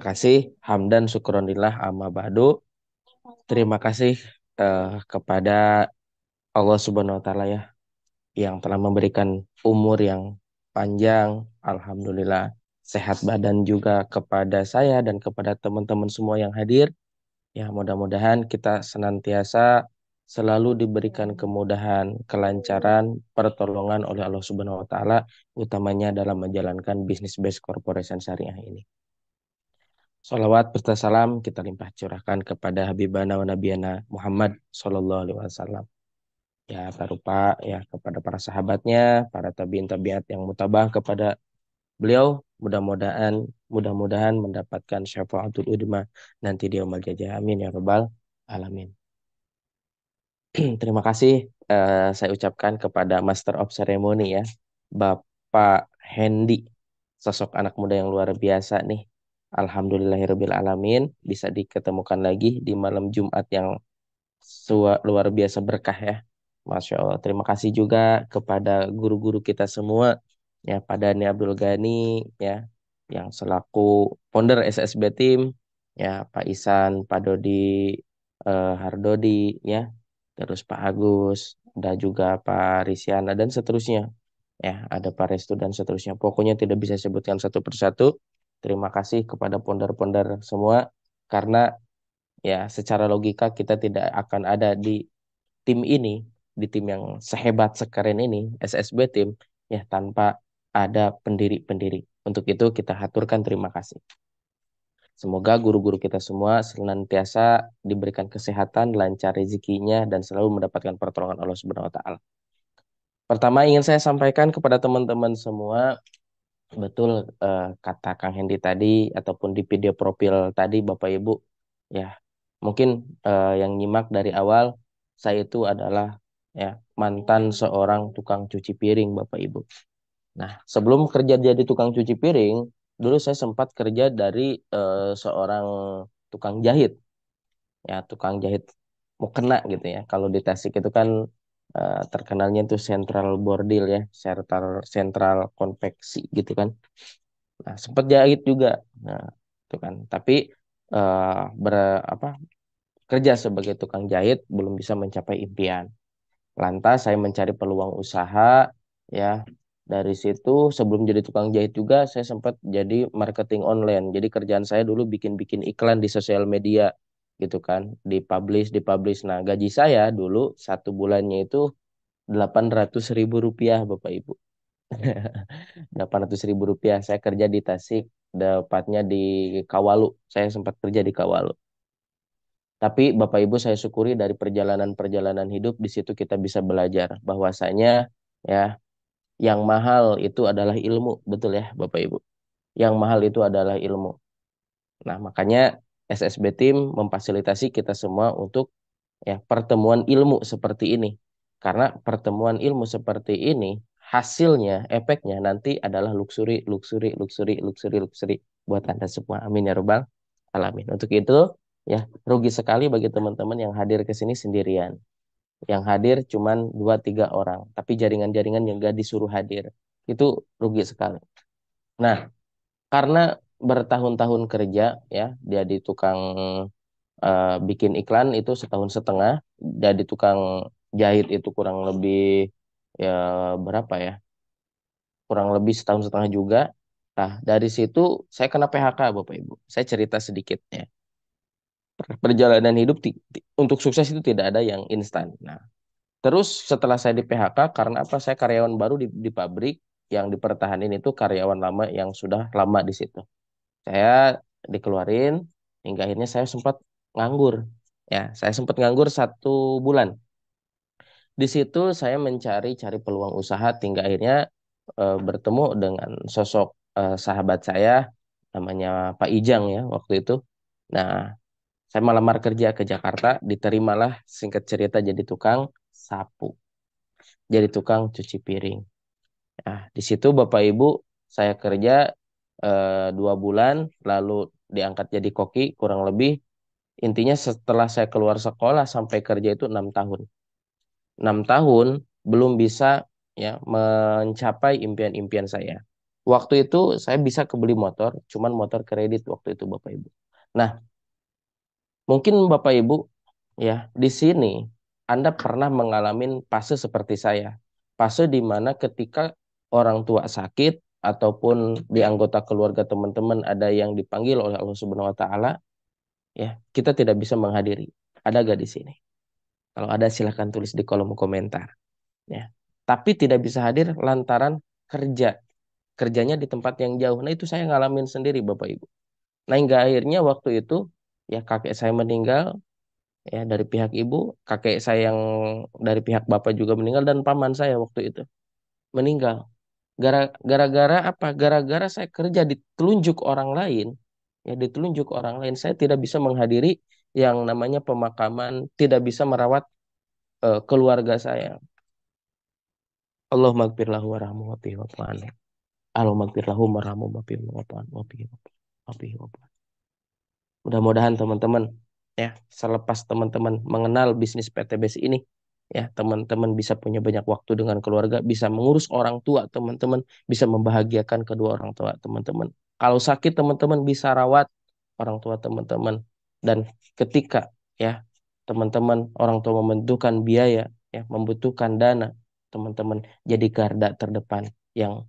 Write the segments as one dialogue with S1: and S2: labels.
S1: kasih, hamdan syukronillah amma ba'du. Terima kasih kepada Allah Subhanahu wa taala ya yang telah memberikan umur yang panjang, alhamdulillah, sehat badan juga kepada saya dan kepada teman-teman semua yang hadir. Ya, mudah-mudahan kita senantiasa selalu diberikan kemudahan, kelancaran, pertolongan oleh Allah Subhanahu wa taala, utamanya dalam menjalankan bisnis based corporation syariah ini. Salawat serta salam kita limpah curahkan kepada Habibana wa Nabiyana Muhammad Sallallahu Alaihi Wasallam. Ya, berupa ya kepada para sahabatnya, para tabiin tabiat yang mutabah kepada beliau. Mudah-mudahan mendapatkan syafaatul udma nanti di yaumul jazaa. Amin ya rabbal alamin. Terima kasih saya ucapkan kepada Master of Ceremony ya, Bapak Hendy, sosok anak muda yang luar biasa nih. Alhamdulillahirabbil alamin bisa diketemukan lagi di malam Jumat yang luar biasa berkah ya. Masya Allah. Terima kasih juga kepada guru-guru kita semua ya, Pak Dhani Abdul Ghani ya, yang selaku founder SSB Team ya, Pak Isan, Pak Dodi Hardodi ya, terus Pak Agus, dan juga Pak Risyana dan seterusnya. Ya, ada Pak Restu dan seterusnya. Pokoknya tidak bisa sebutkan satu persatu. Terima kasih kepada ponder-ponder semua karena ya secara logika kita tidak akan ada di tim ini, di tim yang sehebat sekeren ini, SSB tim, ya tanpa ada pendiri-pendiri. Untuk itu kita haturkan terima kasih. Semoga guru-guru kita semua senantiasa diberikan kesehatan, lancar rezekinya, dan selalu mendapatkan pertolongan Allah Subhanahu wa Ta'ala. Pertama ingin saya sampaikan kepada teman-teman semua, betul kata Kang Hendi tadi, ataupun di video profil tadi Bapak Ibu, ya mungkin yang nyimak dari awal, saya itu adalah ya mantan seorang tukang cuci piring Bapak Ibu. Nah, sebelum kerja jadi tukang cuci piring, dulu saya sempat kerja dari seorang tukang jahit. Ya, tukang jahit mukena gitu ya. Kalau di Tasik itu kan terkenalnya itu sentral bordil ya, sentral konveksi gitu kan. Nah, sempat jahit juga. Nah, itu kan. Tapi eh ber, apa kerja sebagai tukang jahit belum bisa mencapai impian. Lantas saya mencari peluang usaha ya. Dari situ sebelum jadi tukang jahit juga saya sempat jadi marketing online. Jadi kerjaan saya dulu bikin-bikin iklan di sosial media gitu kan, dipublish. Nah, gaji saya dulu satu bulannya itu 800.000 rupiah Bapak Ibu. 800.000 rupiah. Saya kerja di Tasik, dapatnya di Kawalu. Saya sempat kerja di Kawalu. Tapi Bapak Ibu saya syukuri dari perjalanan-perjalanan hidup di situ kita bisa belajar bahwasanya ya yang mahal itu adalah ilmu, betul ya Bapak Ibu. Yang mahal itu adalah ilmu. Nah, makanya SSB Team memfasilitasi kita semua untuk ya pertemuan ilmu seperti ini. Karena pertemuan ilmu seperti ini hasilnya, efeknya nanti adalah luxury buat Anda semua. Amin ya rabbal alamin. Untuk itu ya rugi sekali bagi teman-teman yang hadir ke sini sendirian. Yang hadir cuman 2-3 orang, tapi jaringan-jaringan yang gak disuruh hadir. Itu rugi sekali. Nah, karena bertahun-tahun kerja ya, dia di tukang bikin iklan itu setahun setengah, jadi tukang jahit itu kurang lebih ya berapa ya? Kurang lebih setahun setengah juga. Nah, dari situ saya kena PHK Bapak Ibu. Saya cerita sedikit ya. Perjalanan hidup untuk sukses itu tidak ada yang instan. Nah, terus setelah saya di PHK karena apa? Saya karyawan baru di pabrik yang dipertahanin itu karyawan lama yang sudah lama di situ. Saya dikeluarin hingga akhirnya saya sempat nganggur. Ya, saya sempat nganggur 1 bulan. Di situ saya cari peluang usaha hingga akhirnya bertemu dengan sosok sahabat saya namanya Pak Ijang ya waktu itu. Nah, saya melamar kerja ke Jakarta, diterimalah singkat cerita jadi tukang sapu, jadi tukang cuci piring. Nah, di situ Bapak Ibu saya kerja 2 bulan, lalu diangkat jadi koki kurang lebih. Intinya setelah saya keluar sekolah sampai kerja itu 6 tahun. 6 tahun belum bisa ya mencapai impian-impian saya. Waktu itu saya bisa kebeli motor, cuman motor kredit waktu itu Bapak Ibu. Nah, mungkin Bapak Ibu ya di sini Anda pernah mengalami fase seperti saya. Fase di mana ketika orang tua sakit ataupun di anggota keluarga teman-teman ada yang dipanggil oleh Allah Subhanahu wa taala, ya, kita tidak bisa menghadiri. Ada gak di sini? Kalau ada silahkan tulis di kolom komentar, ya. Tapi tidak bisa hadir lantaran kerja. Kerjanya di tempat yang jauh. Nah, itu saya ngalamin sendiri Bapak Ibu. Nah, hingga akhirnya waktu itu ya kakek saya meninggal ya dari pihak ibu, kakek saya yang dari pihak bapak juga meninggal dan paman saya waktu itu meninggal. Gara-gara apa? Gara-gara saya kerja ditelunjuk orang lain, ya ditelunjuk orang lain. Saya tidak bisa menghadiri yang namanya pemakaman, tidak bisa merawat keluarga saya. Allah magfir lahu warahmu wa bihi wa fa'an. Allah magfir lahu warahmu wa bihi wa fa'an wa bihi wa bihi wa fa'an. Mudah-mudahan teman-teman ya selepas teman-teman mengenal bisnis PTBS ini ya teman-teman bisa punya banyak waktu dengan keluarga, bisa mengurus orang tua teman-teman, bisa membahagiakan kedua orang tua teman-teman. Kalau sakit teman-teman bisa rawat orang tua teman-teman dan ketika ya teman-teman orang tua membutuhkan biaya ya membutuhkan dana teman-teman jadi garda terdepan yang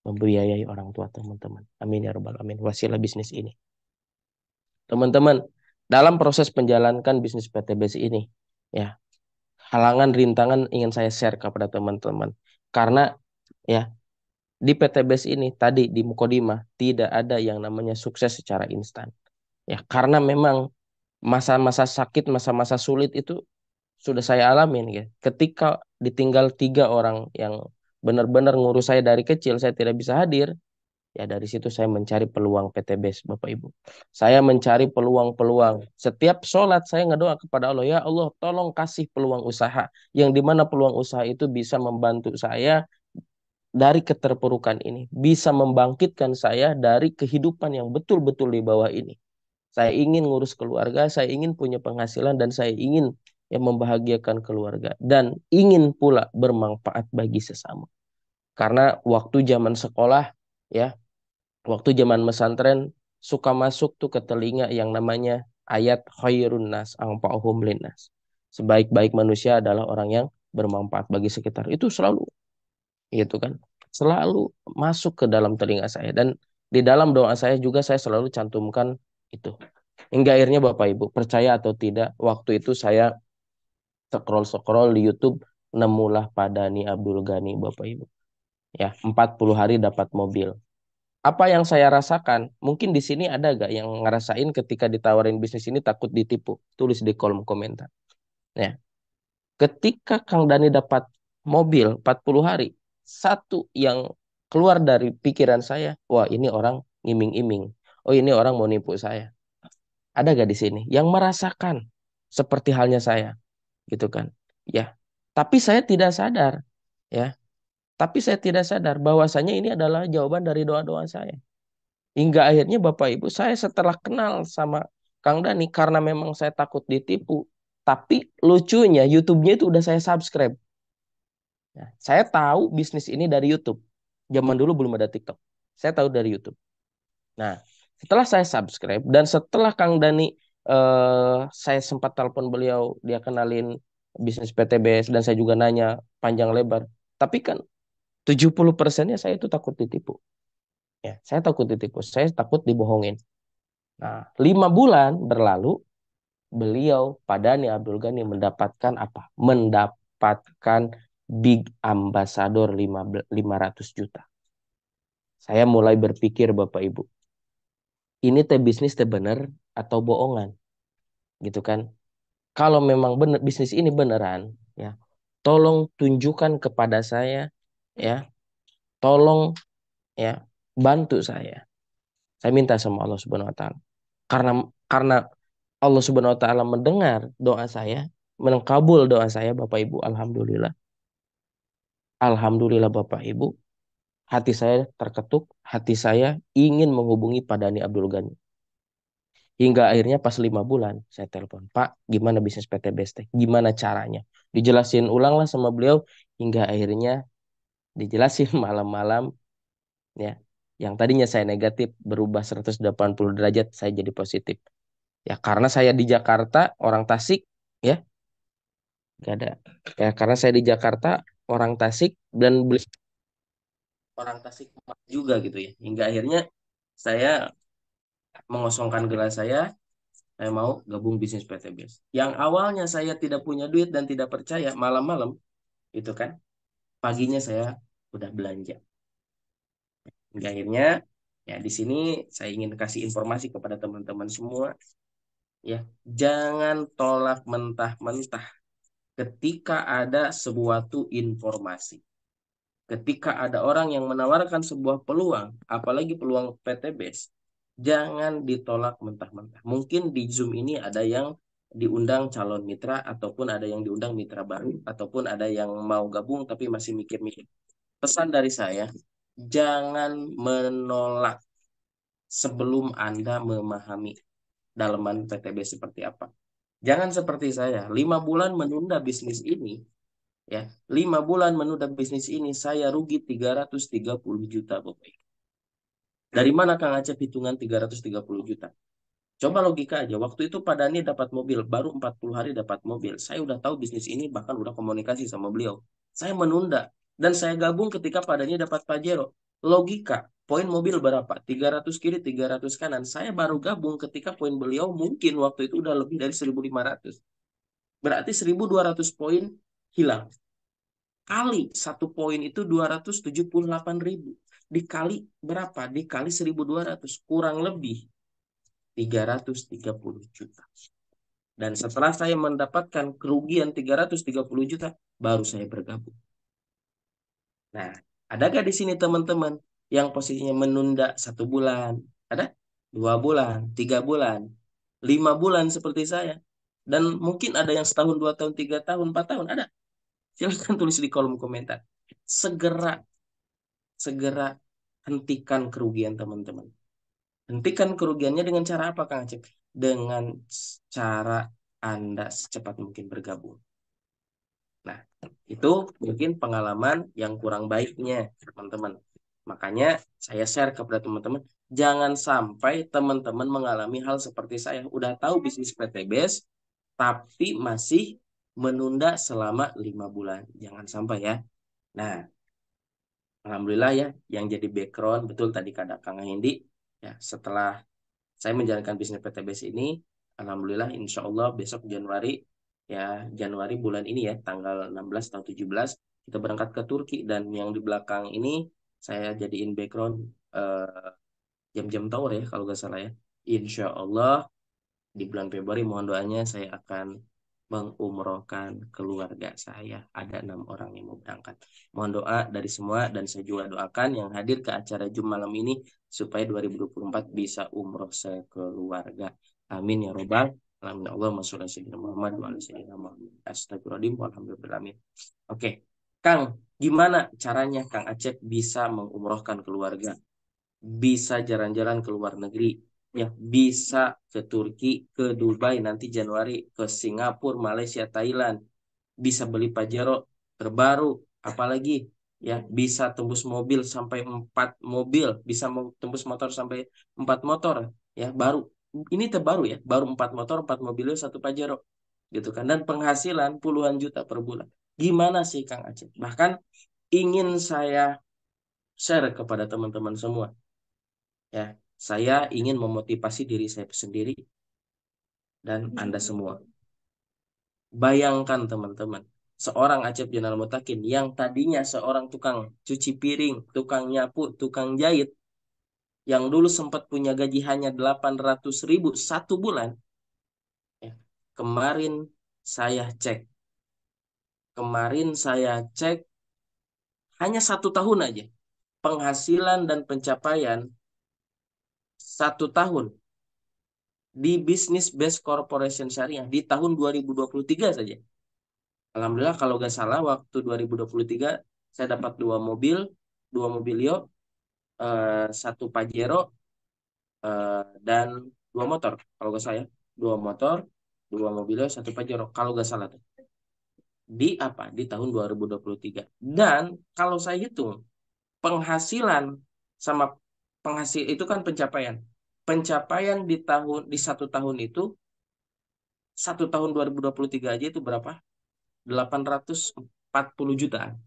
S1: membiayai orang tua teman-teman. Amin ya rabbal alamin. Wasilah bisnis ini. Teman-teman, dalam proses menjalankan bisnis PTBS ini, ya, halangan rintangan ingin saya share kepada teman-teman. Karena ya, di PTBS ini tadi di Mukodimah tidak ada yang namanya sukses secara instan. Ya, karena memang masa-masa sakit, masa-masa sulit itu sudah saya alamin ya. Ketika ditinggal 3 orang yang benar-benar ngurus saya dari kecil, saya tidak bisa hadir. Ya dari situ saya mencari peluang PTBS Bapak Ibu. Saya mencari peluang-peluang. Setiap sholat saya ngedoa kepada Allah, ya Allah tolong kasih peluang usaha. Yang dimana peluang usaha itu bisa membantu saya dari keterpurukan ini. Bisa membangkitkan saya dari kehidupan yang betul-betul di bawah ini. Saya ingin ngurus keluarga, saya ingin punya penghasilan, dan saya ingin yang membahagiakan keluarga. Dan ingin pula bermanfaat bagi sesama. Karena waktu zaman sekolah, ya waktu zaman pesantren suka masuk tuh ke telinga yang namanya ayat khairun nas anfa'uhum linnas. Sebaik-baik manusia adalah orang yang bermanfaat bagi sekitar. Itu selalu gitu kan. Selalu masuk ke dalam telinga saya dan di dalam doa saya juga saya selalu cantumkan itu. Hingga akhirnya Bapak Ibu, percaya atau tidak, waktu itu saya scroll-scroll di YouTube nemulah Padani Abdul Ghani Bapak Ibu. Ya, 40 hari dapat mobil. Apa yang saya rasakan, mungkin di sini ada gak yang ngerasain ketika ditawarin bisnis ini takut ditipu? Tulis di kolom komentar. Ya, ketika Kang Dani dapat mobil 40 hari, satu yang keluar dari pikiran saya, wah ini orang ngiming-iming. Oh ini orang mau nipu saya. Ada gak di sini yang merasakan seperti halnya saya, gitu kan? Ya, tapi saya tidak sadar, ya. Tapi saya tidak sadar bahwasanya ini adalah jawaban dari doa-doa saya. Hingga akhirnya Bapak Ibu saya setelah kenal sama Kang Dani karena memang saya takut ditipu. Tapi lucunya YouTube-nya itu udah saya subscribe. Ya, saya tahu bisnis ini dari YouTube. Zaman dulu belum ada TikTok. Saya tahu dari YouTube. Nah, setelah saya subscribe dan setelah Kang Dani saya sempat telepon beliau, dia kenalin bisnis PTBS dan saya juga nanya panjang lebar. Tapi kan 70%-nya saya itu takut ditipu. Ya, saya takut ditipu, saya takut dibohongin. Nah, 5 bulan berlalu, beliau Padani Abdul Ghani mendapatkan apa? Mendapatkan Big Ambassador 500 juta. Saya mulai berpikir Bapak Ibu, ini teh bisnis teh bener atau bohongan, gitu kan? Kalau memang bener bisnis ini beneran, ya, tolong tunjukkan kepada saya, ya, tolong ya bantu saya. Saya minta sama Allah Subhanahu Wa Taala. Karena Allah Subhanahu Wa Taala mendengar doa saya, mengkabul doa saya, Bapak Ibu, alhamdulillah. Alhamdulillah Bapak Ibu, hati saya terketuk, hati saya ingin menghubungi Pak Dani Abdul Ghani. Hingga akhirnya pas 5 bulan, saya telepon, Pak, gimana bisnis PT Best? Gimana caranya? Dijelasin ulang lah sama beliau, hingga akhirnya dijelasin malam-malam, ya. Yang tadinya saya negatif berubah 180 derajat, saya jadi positif. Ya karena saya di Jakarta, orang Tasik, ya gak ada. Ya karena saya di Jakarta, orang Tasik, dan beli orang Tasik juga gitu ya. Hingga akhirnya saya mengosongkan gelas saya mau gabung bisnis PTBS. Yang awalnya saya tidak punya duit dan tidak percaya, malam-malam itu kan, paginya saya udah belanja. Hingga akhirnya ya di sini saya ingin kasih informasi kepada teman-teman semua ya, jangan tolak mentah-mentah ketika ada suatu informasi. Ketika ada orang yang menawarkan sebuah peluang, apalagi peluang PTBS, jangan ditolak mentah-mentah. Mungkin di Zoom ini ada yang diundang calon mitra, ataupun ada yang diundang mitra baru, ataupun ada yang mau gabung tapi masih mikir-mikir. Pesan dari saya, jangan menolak sebelum Anda memahami dalaman PTBS seperti apa. Jangan seperti saya, 5 bulan menunda bisnis ini, ya, 5 bulan menunda bisnis ini, saya rugi 330 juta, Bapak. Dari mana Kang Acep hitungan 330 juta? Coba logika aja, waktu itu Pak Dhani dapat mobil, baru 40 hari dapat mobil. Saya udah tahu bisnis ini, bahkan udah komunikasi sama beliau. Saya menunda, dan saya gabung ketika Pak Dhani dapat Pajero. Logika, poin mobil berapa? 300 kiri, 300 kanan. Saya baru gabung ketika poin beliau mungkin waktu itu udah lebih dari 1.500. Berarti 1.200 poin hilang. Kali satu poin itu 278.000. Dikali berapa? Dikali 1.200. Kurang lebih 330 juta. Dan setelah saya mendapatkan kerugian 330 juta, baru saya bergabung. Nah, ada gak di sini teman-teman yang posisinya menunda 1 bulan? Ada? 2 bulan, 3 bulan, 5 bulan seperti saya. Dan mungkin ada yang setahun, 2 tahun, 3 tahun, 4 tahun. Ada? Silahkan tulis di kolom komentar. Segera, segera hentikan kerugian teman-teman. Hentikan kerugiannya dengan cara apa, Kang Acep? Dengan cara Anda secepat mungkin bergabung. Nah, itu mungkin pengalaman yang kurang baiknya, teman-teman. Makanya saya share kepada teman-teman, jangan sampai teman-teman mengalami hal seperti saya. Udah tahu bisnis PTBS, tapi masih menunda selama 5 bulan. Jangan sampai ya. Nah, alhamdulillah ya, yang jadi background, betul tadi kata Kang Hendy, ya setelah saya menjalankan bisnis PTBS ini, alhamdulillah insya Allah besok Januari, ya Januari bulan ini ya, tanggal 16 atau 17, kita berangkat ke Turki. Dan yang di belakang ini saya jadiin background eh, jam-jam tower ya, kalau nggak salah ya. Insya Allah di bulan Februari, mohon doanya, saya akan mengumrohkan keluarga saya. Ada 6 orang yang mau berangkat. Mohon doa dari semua, dan saya juga doakan yang hadir ke acara Jum malam ini supaya 2024 bisa umroh sekeluarga. Amin ya robbal alamin. Allahumma sholli ala sayyidina Muhammad wa ala sayyidina Muhammad. Astagfirullahaladzim walhamdulillah. Oke, Kang, gimana caranya Kang Acep bisa mengumrohkan keluarga? Bisa jalan-jalan ke luar negeri, ya bisa ke Turki, ke Dubai nanti Januari, ke Singapura, Malaysia, Thailand, bisa beli Pajero terbaru, apalagi ya bisa tembus mobil sampai 4 mobil, bisa tembus motor sampai 4 motor, ya baru ini terbaru ya, baru 4 motor, 4 mobil, 1 Pajero gitu kan, dan penghasilan puluhan juta per bulan. Gimana sih Kang Aceh? Bahkan ingin saya share kepada teman-teman semua. Ya, saya ingin memotivasi diri saya sendiri dan Anda semua. Bayangkan teman-teman, seorang Acep Jenal Mutakin yang tadinya seorang tukang cuci piring, tukang nyapu, tukang jahit, yang dulu sempat punya gaji hanya 800.000 1 bulan. Ya, kemarin saya cek, kemarin saya cek hanya 1 tahun aja, penghasilan dan pencapaian 1 tahun di bisnis Best Corporation Syariah di tahun 2023 saja. Alhamdulillah kalau nggak salah waktu 2023 saya dapat 2 mobil, 2 mobilio, 1 Pajero, dan 2 motor. Kalau nggak salah ya, 2 motor, 2 mobilio, 1 Pajero. Kalau nggak salah tuh. Di apa? Di tahun 2023. Dan kalau saya hitung penghasilan sama penghasil itu kan pencapaian. Pencapaian di 1 tahun itu, 1 tahun 2023 aja itu berapa? 840 jutaan.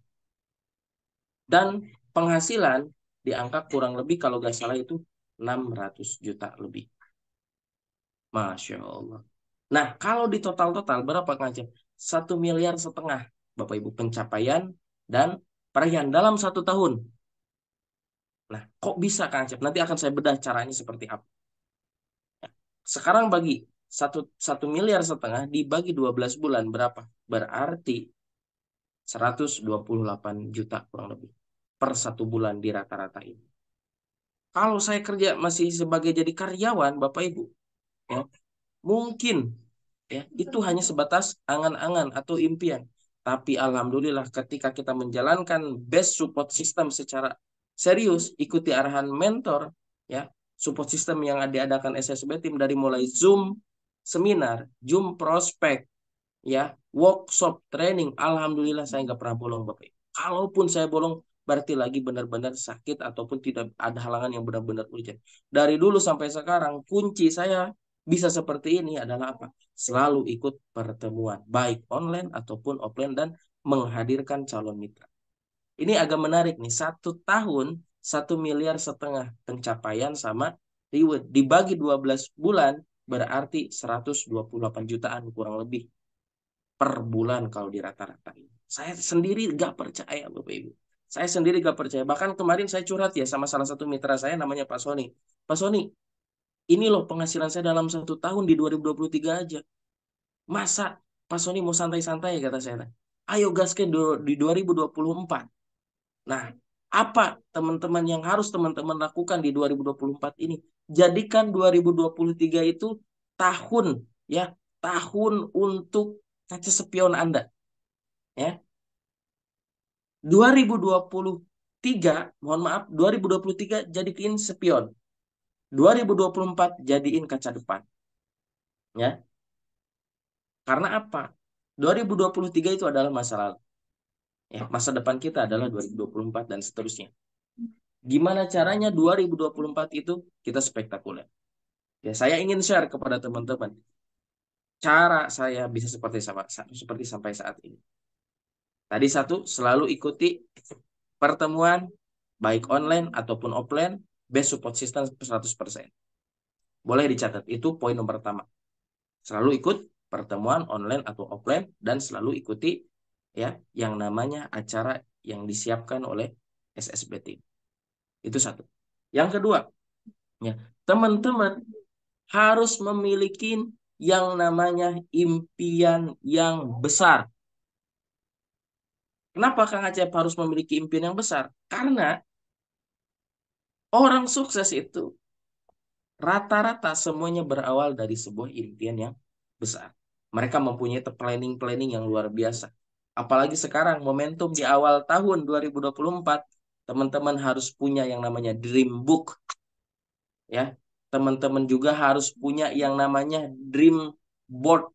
S1: Dan penghasilan di angka kurang lebih kalau nggak salah itu 600 juta lebih. Masya Allah. Nah, kalau di total-total berapa Kang Acep? 1,5 miliar Bapak Ibu pencapaian dan perayaan dalam 1 tahun. Nah, kok bisa Kang Acep? Nanti akan saya bedah caranya seperti apa. Sekarang bagi 1,5 miliar dibagi 12 bulan berapa? Berarti 128 juta kurang lebih per 1 bulan di rata-rata ini. Kalau saya kerja masih sebagai jadi karyawan, Bapak Ibu, ya, mungkin ya itu hanya sebatas angan-angan atau impian. Tapi alhamdulillah ketika kita menjalankan best support system secara serius, ikuti arahan mentor, ya, support system yang diadakan SSB tim dari mulai Zoom seminar, Zoom prospek, ya, workshop training, alhamdulillah saya nggak pernah bolong Bapak Ibu. Kalaupun saya bolong berarti lagi benar-benar sakit ataupun tidak ada halangan yang benar-benar urgent. Dari dulu sampai sekarang kunci saya bisa seperti ini adalah apa? Selalu ikut pertemuan baik online ataupun offline dan menghadirkan calon mitra. Ini agak menarik nih, 1 tahun 1,5 miliar pencapaian sama reward dibagi 12 bulan berarti 128 jutaan kurang lebih per bulan kalau di rata-rata ini. Saya sendiri gak percaya Bapak Ibu. Saya sendiri gak percaya. Bahkan kemarin saya curhat ya sama salah satu mitra saya namanya Pak Sony. Pak Sony, ini loh penghasilan saya dalam 1 tahun di 2023 aja. Masa Pak Sony mau santai-santai kata saya. Ayo gaskan di 2024. Nah, apa teman-teman yang harus teman-teman lakukan di 2024 ini? Jadikan 2023 itu tahun, ya, tahun untuk kaca spion Anda, ya. 2023, mohon maaf, 2023 jadiin spion. 2024 jadiin kaca depan, ya. Karena apa? 2023 itu adalah masa lalu. Ya, masa depan kita adalah 2024 dan seterusnya. Gimana caranya 2024 itu kita spektakuler? Ya, saya ingin share kepada teman-teman cara saya bisa seperti sampai saat ini. Tadi satu, selalu ikuti pertemuan baik online ataupun offline, best support system 100%. Boleh dicatat, itu poin nomor pertama. Selalu ikut pertemuan online atau offline dan selalu ikuti ya yang namanya acara yang disiapkan oleh SSBT. Itu satu. Yang kedua, ya, teman-teman harus memiliki yang namanya impian yang besar. Kenapa Kang Acep harus memiliki impian yang besar? Karena orang sukses itu rata-rata semuanya berawal dari sebuah impian yang besar. Mereka mempunyai planning-planning yang luar biasa. Apalagi sekarang momentum di awal tahun 2024, teman-teman harus punya yang namanya dream book, ya. Teman-teman juga harus punya yang namanya dream board.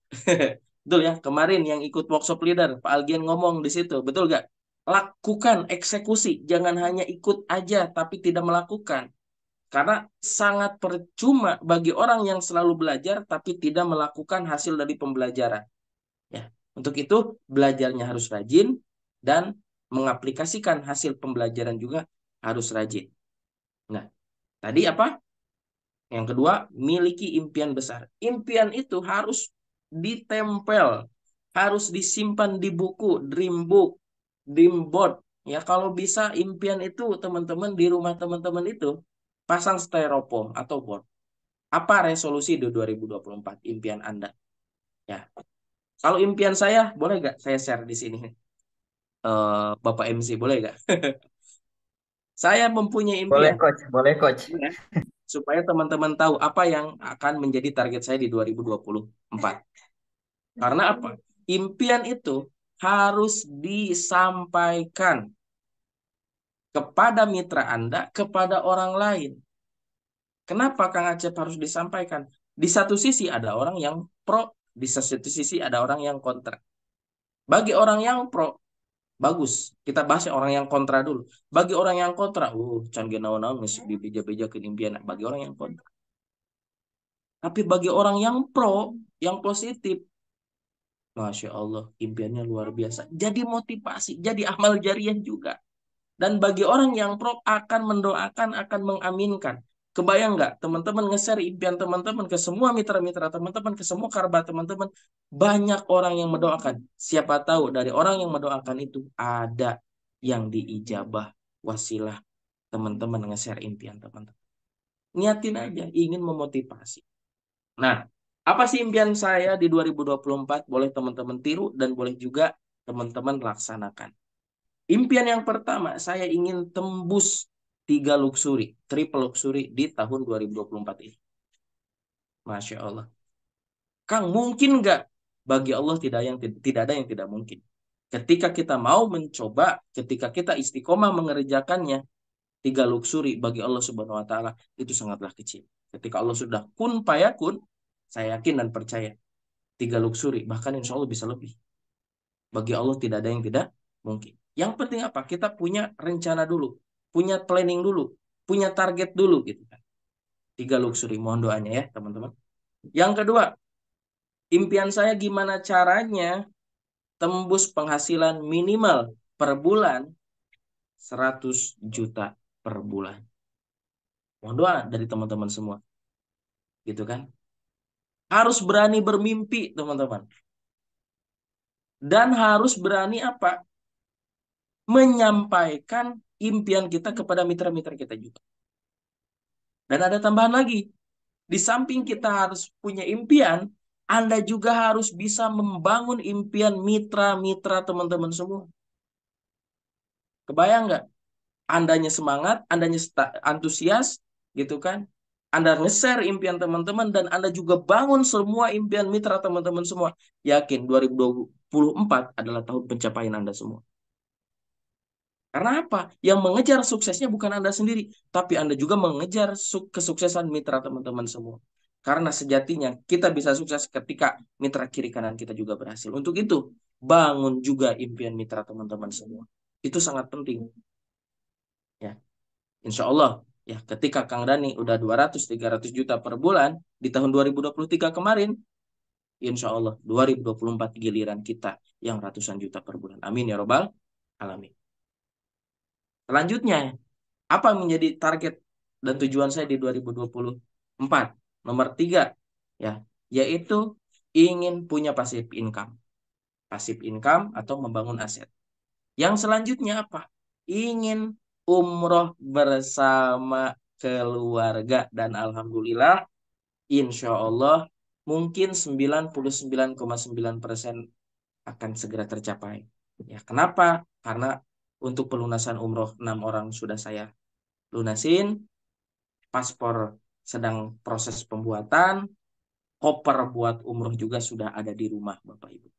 S1: Betul ya, kemarin yang ikut workshop leader, Pak Algian ngomong di situ, betul gak? Lakukan eksekusi, jangan hanya ikut aja tapi tidak melakukan. Karena sangat percuma bagi orang yang selalu belajar tapi tidak melakukan hasil dari pembelajaran. Ya, untuk itu belajarnya harus rajin dan mengaplikasikan hasil pembelajaran juga harus rajin. Nah, tadi apa? Yang kedua, miliki impian besar. Impian itu harus ditempel, harus disimpan di buku, dream book, dream board. Ya, kalau bisa impian itu teman-teman di rumah teman-teman itu pasang styrofoam atau board. Apa resolusi di 2024 impian Anda? Ya, kalau impian saya, boleh nggak saya share di sini? Bapak MC, boleh nggak? Saya mempunyai
S2: Boleh
S1: impian.
S2: coach, boleh coach.
S1: Ya, supaya teman-teman tahu apa yang akan menjadi target saya di 2024. Karena apa? Impian itu harus disampaikan kepada mitra Anda, kepada orang lain. Kenapa Kang Acep harus disampaikan? Di satu sisi ada orang yang pro, di satu sisi ada orang yang kontra. Bagi orang yang pro,
S2: Bagus. Kita bahas orang yang kontra dulu. Bagi orang yang kontra, can naon-naon mesti dibeja-bejakeun impian. Bagi orang yang kontra. Tapi bagi orang yang pro, yang positif, Masya Allah, impiannya luar biasa. Jadi motivasi, jadi amal jariah juga. Dan bagi orang yang pro akan mendoakan, akan mengaminkan. Kebayang nggak teman-teman nge-share impian teman-teman ke semua mitra-mitra teman-teman, ke semua kerabat teman-teman. Banyak orang yang mendoakan. Siapa tahu dari orang yang mendoakan itu ada yang diijabah wasilah teman-teman nge-share impian teman-teman. Niatin aja, ingin memotivasi. Nah, apa sih impian saya di 2024? Boleh teman-teman tiru dan boleh juga teman-teman laksanakan. Impian yang pertama, saya ingin tembus 3 luxury, triple luxury di tahun 2024 ini. Masya Allah. Kang, mungkin nggak? Bagi Allah tidak ada yang tidak mungkin. Ketika kita mau mencoba, ketika kita istiqomah mengerjakannya, 3 luxury bagi Allah Subhanahu Wa Taala itu sangatlah kecil. Ketika Allah sudah kun payakun, saya yakin dan percaya 3 luxury bahkan insya Allah bisa lebih. Bagi Allah tidak ada yang tidak mungkin. Yang penting apa? Kita punya rencana dulu, punya planning dulu, punya target dulu gitu kan. 3 luxury, mohon doanya ya teman-teman. Yang kedua, impian saya gimana caranya tembus penghasilan minimal per bulan 100 juta per bulan. Mohon doa dari teman-teman semua, gitu kan. Harus berani bermimpi teman-teman. Dan harus berani apa? Menyampaikan impian kita kepada mitra-mitra kita juga. Dan ada tambahan lagi, di samping kita harus punya impian, Anda juga harus bisa membangun impian mitra-mitra teman-teman semua. Kebayang nggak? Andanya semangat, andanya antusias, gitu kan? Anda nge-share impian teman-teman dan Anda juga bangun semua impian mitra teman-teman semua. Yakin 2024 adalah tahun pencapaian Anda semua. Karena apa? Yang mengejar suksesnya bukan Anda sendiri, tapi Anda juga mengejar kesuksesan mitra teman-teman semua. Karena sejatinya kita bisa sukses ketika mitra kiri kanan kita juga berhasil. Untuk itu, bangun juga impian mitra teman-teman semua. Itu sangat penting. Ya, insya Allah, ya ketika Kang Dani udah 200-300 juta per bulan di tahun 2023 kemarin, insya Allah 2024 giliran kita yang ratusan juta per bulan. Amin ya robbal alamin. Selanjutnya, apa yang menjadi target dan tujuan saya di 2024? Nomor 3, ya, yaitu ingin punya passive income. Passive income atau membangun aset. Yang selanjutnya apa? Ingin umroh bersama keluarga dan alhamdulillah insya Allah mungkin 99,9% akan segera tercapai. Ya, kenapa? Karena untuk pelunasan umroh 6 orang sudah saya lunasin, paspor sedang proses pembuatan, koper buat umroh juga sudah ada di rumah Bapak Ibu.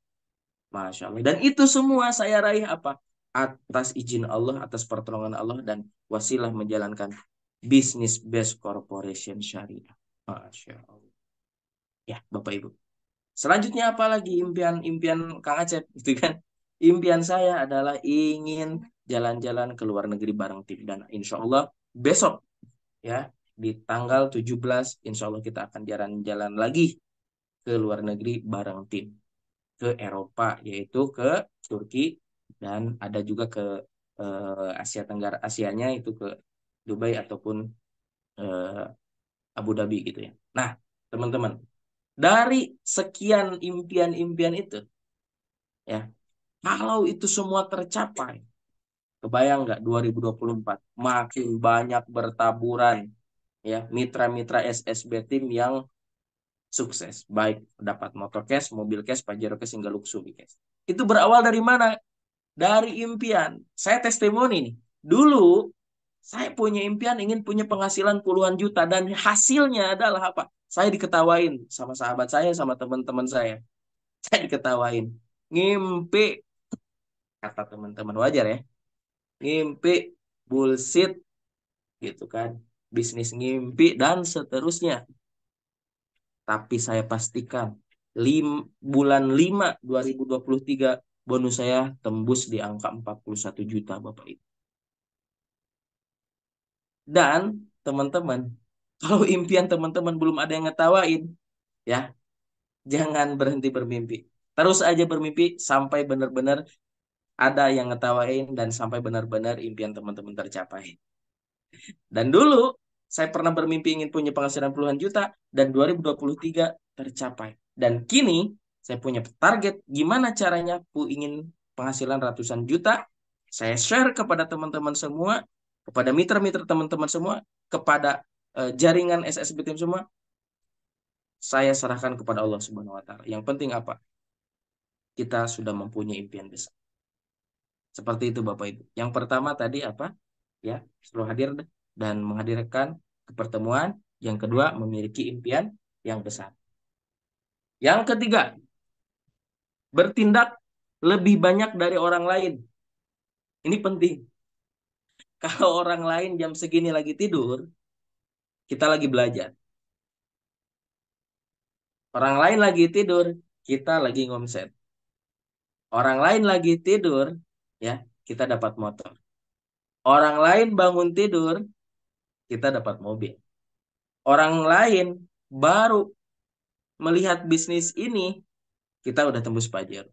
S2: Masya Allah. Dan itu semua saya raih apa? Atas izin Allah, atas pertolongan Allah dan wasilah menjalankan bisnis best corporation syariah. Masya Allah. Ya, Bapak Ibu. Selanjutnya apa lagi impian Kang Acep gitu kan? Impian saya adalah ingin jalan-jalan ke luar negeri bareng tim dan insya Allah besok ya di tanggal 17 insya Allah kita akan jalan-jalan lagi ke luar negeri bareng tim ke Eropa yaitu ke Turki dan ada juga ke Asia Tenggara Asianya itu ke Dubai ataupun eh, Abu Dhabi gitu ya. Nah, teman-teman, dari sekian impian-impian itu ya, kalau itu semua tercapai, kebayang nggak 2024 makin banyak bertaburan ya mitra-mitra SSB tim yang sukses, baik dapat motor cash, mobil cash, Pajero cash hingga luxury cash. Itu berawal dari mana? Dari impian. Saya testimoni nih. Dulu saya punya impian ingin punya penghasilan puluhan juta dan hasilnya adalah apa? Saya diketawain sama sahabat saya, sama teman-teman saya. Saya diketawain. Ngimpi, kata teman-teman wajar ya. Ngimpi, bullshit gitu kan. Bisnis ngimpi dan seterusnya. Tapi saya pastikan bulan 5 2023 bonus saya tembus di angka 41 juta Bapak Ibu. Dan teman-teman, kalau impian teman-teman belum ada yang ngetawain, ya jangan berhenti bermimpi. Terus aja bermimpi sampai benar-benar ada yang ngetawain dan sampai benar-benar impian teman-teman tercapai. Dan dulu saya pernah bermimpi ingin punya penghasilan puluhan juta dan 2023 tercapai. Dan kini saya punya target gimana caranya ingin penghasilan ratusan juta. Saya share kepada teman-teman semua, kepada mitra-mitra teman-teman semua, kepada jaringan SSB Team semua. Saya serahkan kepada Allah Subhanahu wa taala. Yang penting apa? Kita sudah mempunyai impian besar. Seperti itu Bapak Ibu. Yang pertama tadi apa? Ya, selalu hadir dan menghadirkan pertemuan. Yang kedua, memiliki impian yang besar. Yang ketiga, bertindak lebih banyak dari orang lain. Ini penting. Kalau orang lain jam segini lagi tidur, kita lagi belajar. Orang lain lagi tidur, kita lagi ngomset. Orang lain lagi tidur, ya, kita dapat motor. Orang lain bangun tidur, kita dapat mobil. Orang lain baru melihat bisnis ini, kita udah tembus pajero.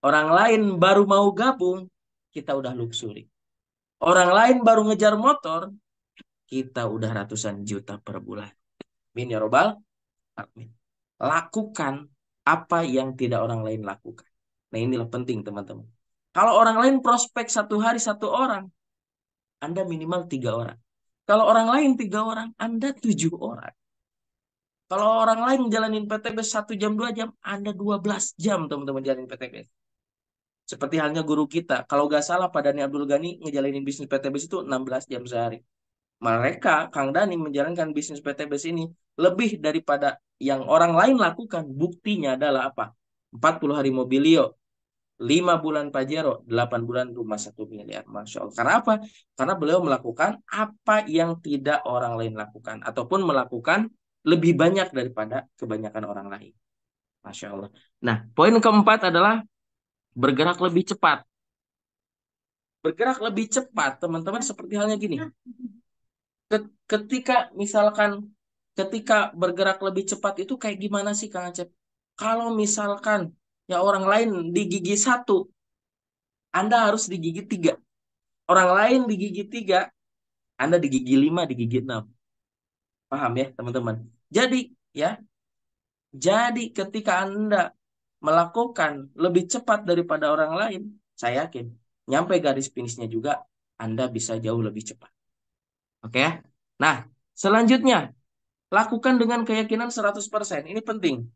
S2: Orang lain baru mau gabung, kita udah luxury. Orang lain baru ngejar motor, kita udah ratusan juta per bulan. Min ya robbal alamin. Lakukan apa yang tidak orang lain lakukan. Nah inilah penting teman-teman. Kalau orang lain prospek satu hari satu orang, Anda minimal 3 orang. Kalau orang lain 3 orang, Anda 7 orang. Kalau orang lain jalanin PTB 1 jam 2 jam, Anda 12 jam teman-teman jalanin PTB. Seperti halnya guru kita. Kalau nggak salah Pak Dani Abdul Ghani ngejalanin bisnis PTBS itu 16 jam sehari. Mereka, Kang Dani menjalankan bisnis PTBS ini lebih daripada yang orang lain lakukan. Buktinya adalah apa? 40 hari Mobilio, 5 bulan Pajero, 8 bulan rumah 1 miliar. Masya Allah. Karena apa? Karena beliau melakukan apa yang tidak orang lain lakukan. Ataupun melakukan lebih banyak daripada kebanyakan orang lain. Masya Allah. Nah, poin keempat adalah bergerak lebih cepat. Bergerak lebih cepat, teman-teman, seperti halnya gini. Ketika misalkan ketika bergerak lebih cepat itu kayak gimana sih Kang Acep? Kalau misalkan ya orang lain di gigi 1, Anda harus di gigi 3. Orang lain di gigi 3, Anda di gigi 5, di gigi 6. Paham ya, teman-teman? Jadi, ya, jadi ketika Anda melakukan lebih cepat daripada orang lain, saya yakin nyampe garis finishnya juga Anda bisa jauh lebih cepat. Oke ya? Nah, selanjutnya lakukan dengan keyakinan 100%. Ini penting.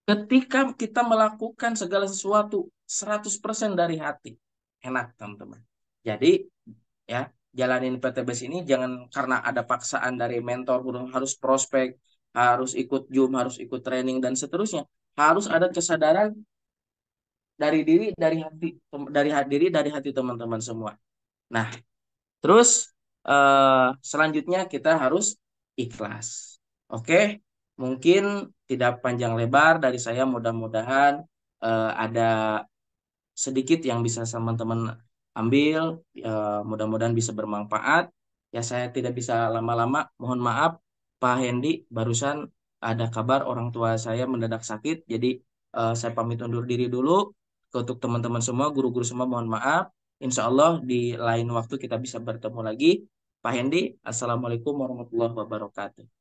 S2: Ketika kita melakukan segala sesuatu 100% dari hati. Enak, teman-teman. Jadi, ya, jalanin PTBS ini jangan karena ada paksaan dari mentor, harus prospek, harus ikut Zoom, harus ikut training, dan seterusnya. Harus ada kesadaran dari diri, dari hati teman-teman semua. Nah, terus selanjutnya kita harus ikhlas. Oke, mungkin tidak panjang lebar dari saya. Mudah-mudahan ada sedikit yang bisa teman-teman ambil. Mudah-mudahan bisa bermanfaat. Ya saya tidak bisa lama-lama. Mohon maaf, Pak Hendi. Barusan ada kabar orang tua saya mendadak sakit. Jadi saya pamit undur diri dulu. Untuk teman-teman semua, guru-guru semua mohon maaf. Insya Allah di lain waktu kita bisa bertemu lagi. Pak Hendi, Assalamualaikum warahmatullahi wabarakatuh.